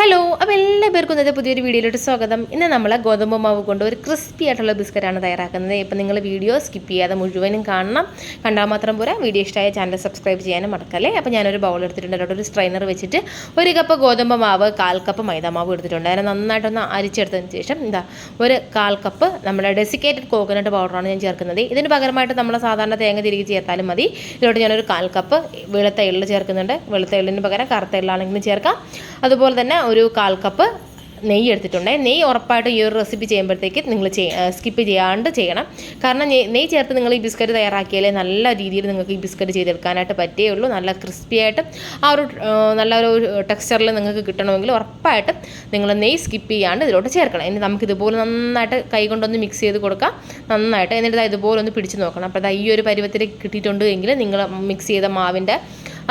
Hello, അപ്പോൾ എല്ലാവർക്കും ഇന്നത്തെ പുതിയൊരു വീഡിയോയിലോട്ട് സ്വാഗതം. ഇന്ന് നമ്മൾ ഗോതമ്പ് മാവ് കൊണ്ട് ഒരു ക്രിസ്പി ആയിട്ടുള്ള ബിസ്ക്കറ്റാണ് തയ്യാറാക്കുന്നത്. ഇപ്പം നിങ്ങൾ വീഡിയോ സ്കിപ്പ് ചെയ്യാതെ മുഴുവനും കാണണം. കണ്ടാൽ മാത്രം പോരാ, വീഡിയോ ഇഷ്ടമായ ചാനൽ സബ്സ്ക്രൈബ് ചെയ്യാനും മറക്കല്ലേ. അപ്പോൾ ഞാനൊരു ബൗൾ എടുത്തിട്ടുണ്ട്, അതിലോട്ട് ഒരു സ്ട്രെയിനർ വെച്ചിട്ട് 1 കപ്പ് ഗോതമ്പ് മാവ്, 1/4 കപ്പ് മൈദ മാവ് എടുത്തിട്ടുണ്ട്. അതിനെ നന്നായിട്ടൊന്ന് അരിച്ചെടുത്തതിന് ശേഷം ഒരു 1/4 കപ്പ് നമ്മുടെ ഡെസിക്കേറ്റഡ് കോക്കനട്ട് പൗഡറാണ് ഞാൻ ചേർക്കുന്നത്. ഇതിന് പകരമായിട്ട് നമ്മൾ സാധാരണ തേങ്ങ തിരികെ ചേർത്താലും മതി. ഇതിലോട്ട് ഞാനൊരു 1/4 കപ്പ് വെളുത്ത എള്ള് ചേർക്കുന്നുണ്ട്. വെളുത്ത എള്ളിന് പകരം കറുത്ത എള്ളാണെങ്കിലും ചേർക്കാം. അതുപോലെ തന്നെ ഒരു 1/4 കപ്പ് നെയ്യ് എടുത്തിട്ടുണ്ട്. നെയ്യ് ഉറപ്പായിട്ട് ഈ ഒരു റെസിപ്പി ചെയ്യുമ്പോഴത്തേക്ക് നിങ്ങൾ സ്കിപ്പ് ചെയ്യാണ്ട് ചെയ്യണം. കാരണം നെയ്യ് ചേർത്ത് നിങ്ങൾ ഈ ബിസ്ക്കറ്റ് തയ്യാറാക്കിയാലേ നല്ല രീതിയിൽ നിങ്ങൾക്ക് ഈ ബിസ്ക്കറ്റ് ചെയ്തെടുക്കാനായിട്ട് പറ്റുകയുള്ളൂ. നല്ല ക്രിസ്പി ആയിട്ട് ആ ഒരു നല്ലൊരു ടെക്സ്ചറിൽ നിങ്ങൾക്ക് കിട്ടണമെങ്കിൽ ഉറപ്പായിട്ട് നിങ്ങൾ നെയ്യ് സ്കിപ്പ് ചെയ്യാണ്ട് ഇതിലോട്ട് ചേർക്കണം. ഇനി നമുക്കിതുപോലെ നന്നായിട്ട് കൈ കൊണ്ടൊന്ന് മിക്സ് ചെയ്ത് കൊടുക്കാം നന്നായിട്ട്. എന്നിട്ട് ഇതുപോലെ ഒന്ന് പിടിച്ച് നോക്കണം. അപ്പോൾ ഈ ഒരു പരുവത്തിൽ കിട്ടിയിട്ടുണ്ട് എങ്കിൽ നിങ്ങൾ മിക്സ് ചെയ്ത മാവിൻ്റെ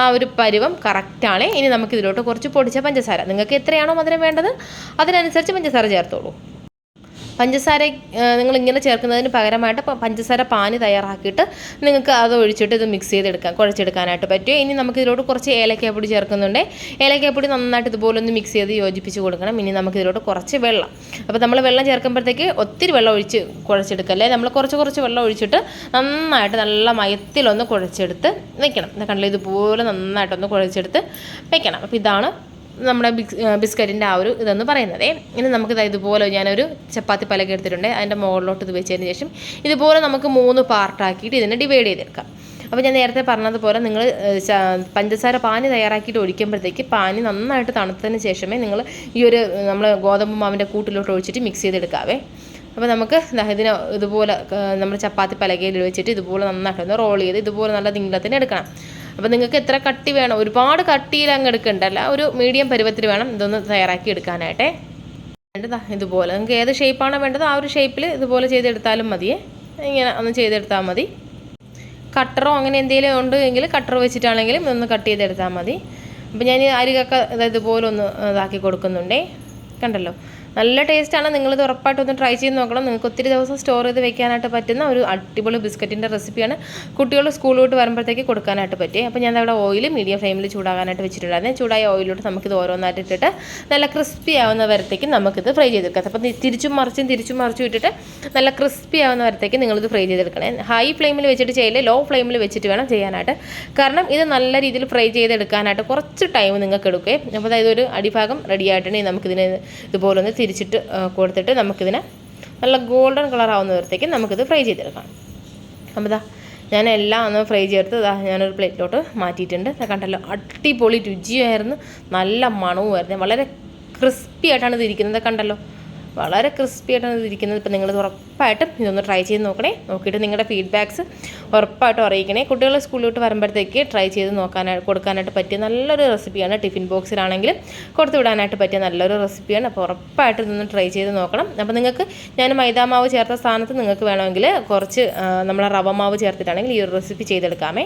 ആ ഒരു പരുവം കറക്റ്റാണ്. ഇനി നമുക്കിതിലോട്ട് കുറച്ച് പൊടിച്ച പഞ്ചസാര, നിങ്ങൾക്ക് എത്രയാണോ മധുരം വേണ്ടത് അതിനനുസരിച്ച് പഞ്ചസാര ചേർത്തോളൂ. പഞ്ചസാര നിങ്ങൾ ഇങ്ങനെ ചേർക്കുന്നതിന് പകരമായിട്ട് പഞ്ചസാര പാനി തയ്യാറാക്കിയിട്ട് നിങ്ങൾക്ക് അത് ഒഴിച്ചിട്ട് ഇത് മിക്സ് ചെയ്തെടുക്കാം, കുഴച്ചെടുക്കാനായിട്ട് പറ്റും. ഇനി നമുക്കിതിലോട്ട് കുറച്ച് ഏലക്കാപ്പൊടി ചേർക്കുന്നുണ്ട്. ഏലക്കാപ്പൊടി നന്നായിട്ട് ഇതുപോലെ ഒന്ന് മിക്സ് ചെയ്ത് യോജിപ്പിച്ച് കൊടുക്കണം. ഇനി നമുക്കിതിലോട്ട് കുറച്ച് വെള്ളം, അപ്പോൾ നമ്മൾ വെള്ളം ചേർക്കുമ്പോഴത്തേക്ക് ഒത്തിരി വെള്ളം ഒഴിച്ച് കുഴച്ചെടുക്കല്ലേ. നമ്മൾ കുറച്ച് വെള്ളം ഒഴിച്ചിട്ട് നന്നായിട്ട് നല്ല മയത്തിലൊന്ന് കുഴച്ചെടുത്ത് വെക്കണം. കണ്ടില്ല, ഇതുപോലെ നന്നായിട്ടൊന്ന് കുഴച്ചെടുത്ത് വെക്കണം. അപ്പോൾ ഇതാണ് നമ്മുടെ ബിസ്ക്കറ്റിൻ്റെ ആ ഒരു ഇതെന്ന് പറയുന്നത്. ഇനി നമുക്ക് ഇതുപോലെ ഞാനൊരു ചപ്പാത്തി പലക എടുത്തിട്ടുണ്ട്. അതിൻ്റെ മുകളിലോട്ട് ഇത് വെച്ചതിന് ശേഷം ഇതുപോലെ നമുക്ക് 3 പാർട്ടാക്കിയിട്ട് ഇതിനെ ഡിവൈഡ് ചെയ്തെടുക്കാം. അപ്പോൾ ഞാൻ നേരത്തെ പറഞ്ഞതുപോലെ നിങ്ങൾ പഞ്ചസാര പാനി തയ്യാറാക്കിയിട്ട് ഒഴിക്കുമ്പോഴത്തേക്ക് പാനി നന്നായിട്ട് തണുത്തതിന് ശേഷമേ നിങ്ങൾ ഈ ഒരു നമ്മൾ ഗോതമ്പ് മാവിൻ്റെ കൂട്ടിലോട്ട് ഒഴിച്ചിട്ട് മിക്സ് ചെയ്തെടുക്കാവേ. അപ്പോൾ നമുക്ക് ഇതിനെ ഇതുപോലെ നമ്മൾ ചപ്പാത്തി പലകയിൽ വെച്ചിട്ട് ഇതുപോലെ നന്നായിട്ടൊന്ന് റോൾ ചെയ്ത് ഇതുപോലെ നല്ല നീളത്തിന് എടുക്കണം. അപ്പോൾ നിങ്ങൾക്ക് എത്ര കട്ടി വേണം, ഒരുപാട് കട്ടിയിൽ അങ്ങ് എടുക്കണ്ടല്ല, ഒരു മീഡിയം പരുവത്തിൽ വേണം ഇതൊന്ന് തയ്യാറാക്കി എടുക്കാനായിട്ടേ. ഇതുപോലെ നിങ്ങൾക്ക് ഏത് ഷേപ്പാണോ വേണ്ടത് ആ ഒരു ഷേപ്പിൽ ഇതുപോലെ ചെയ്തെടുത്താലും മതിയേ. ഇങ്ങനെ ഒന്ന് ചെയ്തെടുത്താൽ മതി. കട്ടറോ അങ്ങനെ എന്തെങ്കിലും ഉണ്ട് എങ്കിൽ കട്ടർ വെച്ചിട്ടാണെങ്കിലും ഒന്ന് കട്ട് ചെയ്തെടുത്താൽ മതി. അപ്പോൾ ഞാൻ അരികൊക്കെ ഇതുപോലെ ഒന്ന് ഇതാക്കി കൊടുക്കുന്നുണ്ടേ. കണ്ടല്ലോ, നല്ല ടേസ്റ്റാണ്. നിങ്ങളിത് ഉറപ്പായിട്ടൊന്ന് ട്രൈ ചെയ്ത് നോക്കണം. നിങ്ങൾക്ക് ഒത്തിരി ദിവസം സ്റ്റോർ ചെയ്ത് വെക്കാനായിട്ട് പറ്റുന്ന ഒരു അടിപൊളി ബിസ്ക്കറ്റിൻ്റെ റെസിപ്പിയാണ്. കുട്ടികൾ സ്കൂളിലോട്ട് വരുമ്പോഴത്തേക്ക് കൊടുക്കാനായിട്ട് പറ്റും. അപ്പോൾ ഞാൻ അവിടെ ഓയിൽ മീഡിയം ഫ്ലെയിമിൽ ചൂടാകാനായിട്ട് വെച്ചിട്ടുണ്ടായിരുന്നു. ചൂടായ ഓയിലോട്ട് നമുക്കിത് ഓരോന്നായിട്ട് ഇട്ടിട്ട് നല്ല ക്രിസ്പി ആവുന്ന വരത്തേക്ക് നമുക്കിത് ഫ്രൈ ചെയ്തെടുക്കാം. അപ്പോൾ തിരിച്ചും മറിച്ചും ഇട്ടിട്ട് നല്ല ക്രിസ്പി ആവുന്ന വരത്തേക്ക് നിങ്ങളിത് ഫ്രൈ ചെയ്തെടുക്കണേ. ഹൈ ഫ്ലെയിമിൽ വെച്ചിട്ട് ചെയ്യില്ല, ലോ ഫ്ലെയിമിൽ വെച്ചിട്ട് വേണം ചെയ്യാനായിട്ട്. കാരണം ഇത് നല്ല രീതിയിൽ ഫ്രൈ ചെയ്തെടുക്കാനായിട്ട് കുറച്ച് ടൈം നിങ്ങൾക്ക് എടുക്കുകയും. അപ്പോൾ ഇതൊരു അടിഭാഗം റെഡി ആയിട്ടുണ്ടെങ്കിൽ നമുക്കിതിനെ ഇതുപോലെ ഒന്ന് തിരിച്ചിട്ട് കൊടുത്തിട്ട് നമുക്കിതിനെ നല്ല ഗോൾഡൻ കളർ ആവുന്ന വരത്തേക്ക് നമുക്കിത് ഫ്രൈ ചെയ്തെടുക്കാം. അപ്പോൾ ഞാൻ എല്ലാം ഒന്ന് ഫ്രൈ ചേർത്ത് ഞാനൊരു പ്ലേറ്റിലോട്ട് മാറ്റിയിട്ടുണ്ട്. കണ്ടല്ലോ, അടിപൊളി രുചിയായിരുന്നു, നല്ല മണവുമായിരുന്നു, വളരെ ക്രിസ്പി ആയിട്ടാണ് ഇത് ഇരിക്കുന്നത്. കണ്ടല്ലോ, വളരെ ക്രിസ്പി ആയിട്ടാണ് ഇതിരിക്കുന്നത്. ഇപ്പോൾ നിങ്ങൾ ഉറപ്പായിട്ടും ഇതൊന്ന് ട്രൈ ചെയ്ത് നോക്കണേ. നോക്കിയിട്ട് നിങ്ങളുടെ ഫീഡ്ബാക്ക്സ് ഉറപ്പായിട്ടും അറിയിക്കണേ. കുട്ടികൾ സ്കൂളിലോട്ട് വരുമ്പോഴത്തേക്ക് ട്രൈ ചെയ്ത് കൊടുക്കാനായിട്ട് പറ്റിയ നല്ലൊരു റെസിപ്പിയാണ്. ടിഫിൻ ബോക്സിലാണെങ്കിലും കൊടുത്തു വിടാനായിട്ട് പറ്റിയ നല്ലൊരു റെസിപ്പിയാണ്. അപ്പോൾ ഉറപ്പായിട്ട് ഇതൊന്ന് ട്രൈ ചെയ്ത് നോക്കണം. അപ്പോൾ നിങ്ങൾക്ക് ഞാൻ മൈദാമാവ് ചേർത്ത സ്ഥാനത്ത് നിങ്ങൾക്ക് വേണമെങ്കിൽ കുറച്ച് നമ്മളെ റവ മാവ് ചേർത്തിട്ടാണെങ്കിൽ ഈ ഒരു റെസിപ്പി ചെയ്തെടുക്കാമേ.